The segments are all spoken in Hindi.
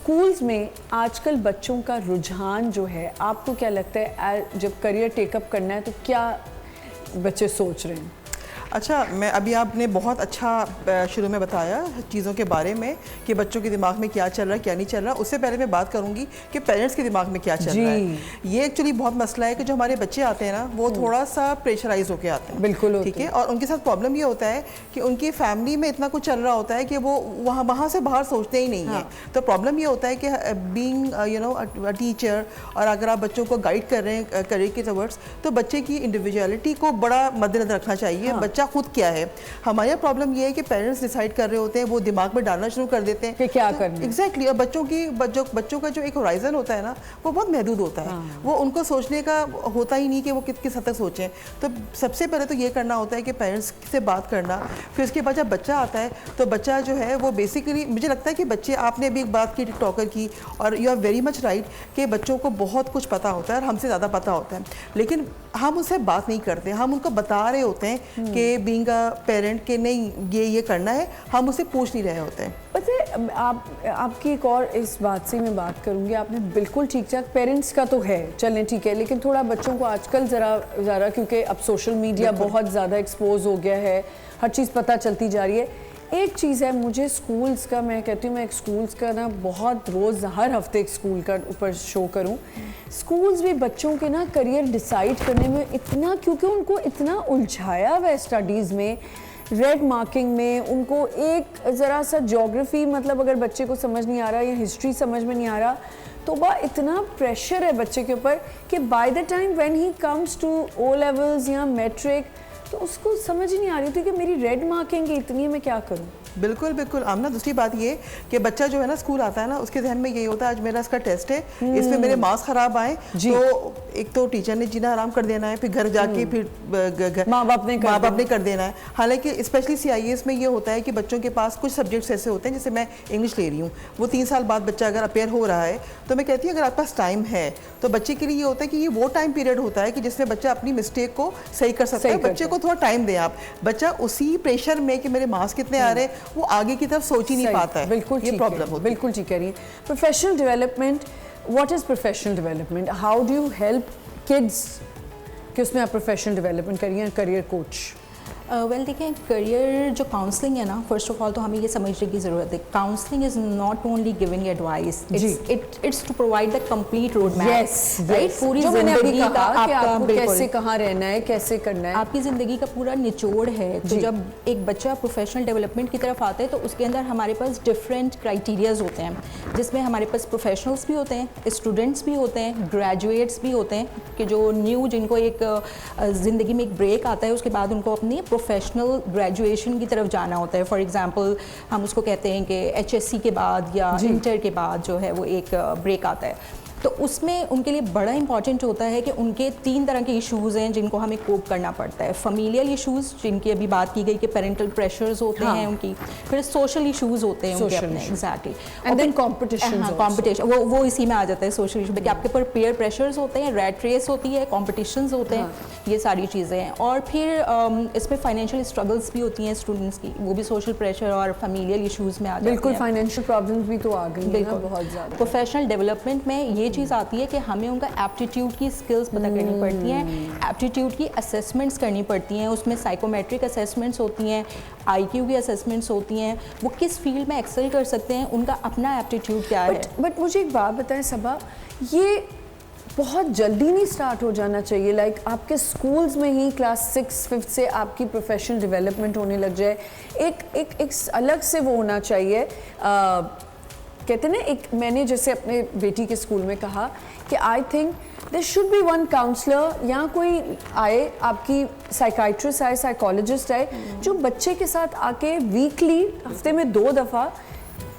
स्कूल्स में आजकल बच्चों का रुझान जो है, आपको क्या लगता है जब करियर टेकअप करना है तो क्या बच्चे सोच रहे हैं? अच्छा, मैं अभी आपने बहुत अच्छा शुरू में बताया चीज़ों के बारे में कि बच्चों के दिमाग में क्या चल रहा है क्या नहीं चल रहा। उससे पहले मैं बात करूंगी कि पेरेंट्स के दिमाग में क्या चल रहा है। ये एक्चुअली बहुत मसला है कि जो हमारे बच्चे आते हैं ना वो थोड़ा सा प्रेशराइज होकर आते हैं। बिल्कुल, ठीक है। और उनके साथ प्रॉब्लम ये होता है कि उनकी फैमिली में इतना कुछ चल रहा होता है कि वो वहाँ से बाहर सोचते ही नहीं है। तो प्रॉब्लम ये होता है कि बीइंग अ टीचर, और अगर आप बच्चों को गाइड कर रहे हैं करियर के टवर्ड्स, तो बच्चे की इंडिविजुअलिटी को बड़ा मद्देनजर रखना चाहिए। बच्चा खुद क्या है। हमारा प्रॉब्लम ये है कि पेरेंट्स डिसाइड कर रहे होते हैं, वो दिमाग में डालना शुरू कर देते हैं कि क्या करना है। एग्जैक्टली। और बच्चों का जो एक होराइजन होता है ना वो बहुत महदूद होता है। वो उनको सोचने का होता ही नहीं कि वो किस हद तक सोचें। तो सबसे पहले तो ये करना होता है कि पेरेंट्स से बात करना। फिर उसके बाद जब बच्चा आता है तो बच्चा जो है वो बेसिकली, मुझे लगता है कि बच्चे, आपने भी एक बात की टिकटॉकर की, और you are very much right कि बच्चों को बहुत कुछ पता होता है और हमसे ज़्यादा पता होता है, लेकिन हम उससे बात नहीं करते। हम उनको बता रहे होते हैं कि बीइंग अ पेरेंट के नहीं ये करना है, हम उसे पूछ नहीं रहे होते हैं। पता है, आपकी एक और इस बात से मैं बात करूंगी। आपने बिल्कुल ठीक ठाक, पेरेंट्स का तो है, चलें ठीक है, लेकिन थोड़ा बच्चों को आजकल ज़रा क्योंकि अब सोशल मीडिया बहुत ज़्यादा एक्सपोज हो गया है, हर चीज़ पता चलती जा रही है। एक चीज़ है, मुझे स्कूल्स का, मैं कहती हूँ मैं एक स्कूल्स का ना बहुत रोज़ हर हफ्ते एक स्कूल का ऊपर शो करूँ। स्कूल्स भी बच्चों के ना करियर डिसाइड करने में इतना, क्योंकि उनको इतना उलझाया हुआ है स्टडीज़ में, रेड मार्किंग में, उनको एक ज़रा सा ज्योग्राफी, मतलब अगर बच्चे को समझ नहीं आ रहा या हिस्ट्री समझ में नहीं आ रहा, तो वह इतना प्रेशर है बच्चे के ऊपर कि by the time when he comes to O levels या मैट्रिक, तो उसको समझ ही नहीं आ रही थी कि मेरी रेड मार्किंग इतनी है, मैं क्या करूं। बिल्कुल बिल्कुल आमना, दूसरी बात ये कि बच्चा जो है ना स्कूल आता है ना, उसके जहन में यही होता है आज मेरा इसका टेस्ट है, इसमें मेरे मार्क्स खराब आए तो एक तो टीचर ने जीना आराम कर देना है, फिर घर जाके फिर माँ बाप ने कर देना है। हालांकि स्पेशली CIS में ये होता है कि बच्चों के पास कुछ सब्जेक्ट्स ऐसे होते हैं, जैसे मैं इंग्लिश ले रही हूँ, वो 3 साल बाद बच्चा अगर अपेयर हो रहा है, तो मैं कहती हूँ अगर आपके पास टाइम है तो बच्चे के लिए ये होता है कि ये वो टाइम पीरियड होता है कि जिसमें बच्चा अपनी मिस्टेक को सही कर सकता है। बच्चे को थोड़ा टाइम दें आप। बच्चा उसी प्रेशर में कि मेरे मार्क्स कितने आ रहे हैं, वो आगे की तरफ सोच ही नहीं पाता है। बिल्कुल ये प्रॉब्लम होती है। बिल्कुल ठीक कह रही है। Professional development, what is professional development? How do you help kids कि उसमें आप प्रोफेशनल डेवलपमेंट करिए, करियर कोच? वेल देखिए, करियर जो काउंसलिंग है ना, फर्स्ट ऑफ ऑल तो हमें ये समझने की ज़रूरत है, counselling is not only giving advice, it's to provide the complete road map, right? पूरी ज़िंदगी का आपका कैसे कहाँ रहना है, कैसे करना है, आपकी ज़िंदगी का पूरा निचोड़ है। तो जब एक बच्चा प्रोफेशनल डेवलपमेंट की तरफ आता है तो उसके अंदर हमारे पास डिफरेंट क्राइटेरियाज होते हैं, जिसमें हमारे पास प्रोफेशनल्स भी होते हैं, स्टूडेंट्स भी होते हैं, ग्रेजुएट्स भी होते हैं, कि जो न्यू, जिनको एक ज़िंदगी में एक ब्रेक आता है, उसके बाद उनको अपनी प्रोफेशनल ग्रेजुएशन की तरफ जाना होता है। फॉर एग्जांपल हम उसको कहते हैं कि HSC के बाद या इंटर के बाद जो है वो एक ब्रेक आता है, तो उसमें उनके लिए बड़ा इंपॉर्टेंट होता है कि उनके 3 तरह के इश्यूज़ हैं जिनको हमें कोप करना पड़ता है। फैमिलियल इश्यूज़, जिनकी अभी बात की गई कि पेरेंटल प्रेशर्स होते हैं उनकी, फिर सोशल इश्यूज़ होते हैं उनके अपने, exactly, and then competition. Competition वो इसी में आ जाता है, सोशल इशू, कि आपके ऊपर पेयर प्रेशर्स होते हैं, रैट रेस होती है, कॉम्पिटिशन्स होते हैं, ये सारी चीज़ें हैं। और फिर इसमें फाइनेंशियल स्ट्रगल्स भी होती हैं स्टूडेंट्स की, वो भी सोशल प्रेशर और फैमिलियल इश्यूज़ में आ जाती है। बिल्कुल, फाइनेंशियल प्रॉब्लम्स भी तो आ गई हैं बहुत ज़्यादा। प्रोफेशनल डेवलपमेंट में ये चीज़ आती है कि हमें उनका एप्टीट्यूड की स्किल्स पता करनी पड़ती हैं, एप्टीट्यूड की असेसमेंट्स करनी पड़ती हैं, उसमें साइकोमेट्रिक असेसमेंट्स होती हैं, IQ की असेसमेंट्स होती हैं, वो किस फील्ड में एक्सेल कर सकते हैं, उनका अपना एप्टीट्यूड क्या है। बट मुझे एक बात बताएं सबा, ये बहुत जल्दी नहीं स्टार्ट हो जाना चाहिए? लाइक आपके स्कूल्स में ही क्लास 6, 5 से आपकी प्रोफेशनल डेवलपमेंट होने लग जाए, एक अलग से वो होना चाहिए। कहते हैं ना, एक मैंने जैसे अपने बेटी के स्कूल में कहा कि I think there should be one counsellor, या कोई आए, आपकी साइकाइट्रिस्ट आए, साइकोलॉजिस्ट आए, जो बच्चे के साथ आके वीकली, हफ्ते में 2 दफ़ा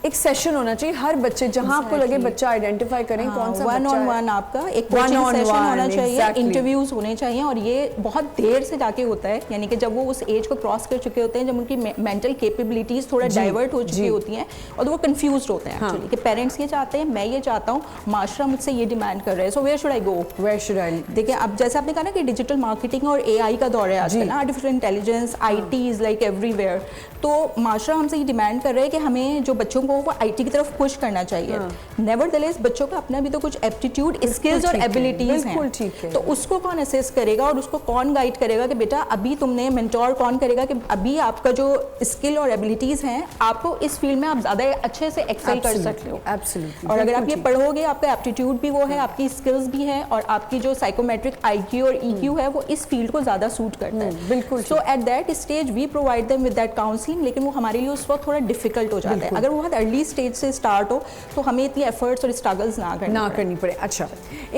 एक सेशन होना चाहिए हर बच्चे, जहां आपको लगे बच्चा आइडेंटिफाई करें कौन सा वन ऑन वन आपका एक कोचिंग सेशन होना चाहिए, इंटरव्यूज होने चाहिए, और ये बहुत देर से जाके होता है, यानी कि जब वो उस एज को क्रॉस कर चुके होते हैं, जब उनकी मेंटल कैपेबिलिटीज थोड़ा डाइवर्ट हो चुकी होती हैं, और वो कंफ्यूज होते हैं एक्चुअली कि पेरेंट्स ये चाहते हैं, मैं ये चाहता हूँ, माशरा मुझसे ये डिमांड कर रहा है, so where should I go, where should I. देखिए, अब जैसे आपने कहा ना कि डिजिटल मार्केटिंग और AI का दौर है आजकल ना, artificial intelligence, IT is like everywhere, तो माशरा हमसे ये डिमांड कर रहा है कि हमें जो बच्चों को हो वो आईटी की तरफ पुश करना चाहिए। नेवरदलेस बच्चों का अपना भी तो कुछ एप्टीट्यूड, स्किल्स और एबिलिटीज हैं, ठीक है। तो उसको कौन असेस करेगा और उसको कौन गाइड करेगा कि बेटा अभी तुमने, मेंटोर कौन करेगा कि अभी आपका जो स्किल और एबिलिटीज हैं आपको इस फील्ड में आप ज़्यादा अच्छे से एक्सेल कर सकते हो। एब्सोल्युटली। और अगर आप ये पढ़ोगे, आपका एप्टीट्यूड भी वो है, आपकी स्किल्स भी है, और आपकी जो साइकोमेट्रिक IQ और EQ है वो इस फील्ड को ज़्यादा सूट करता है। बिल्कुल। So at that stage we provide them with that counselling, लेकिन वो हमारे लिए उस वक्त थोड़ा डिफिकल्ट हो जाता है। अगर वो बहुत अर्ली स्टेज से स्टार्ट हो तो हमें इतनी एफर्ट्स और स्ट्रगल्स ना करनी पड़े। अच्छा,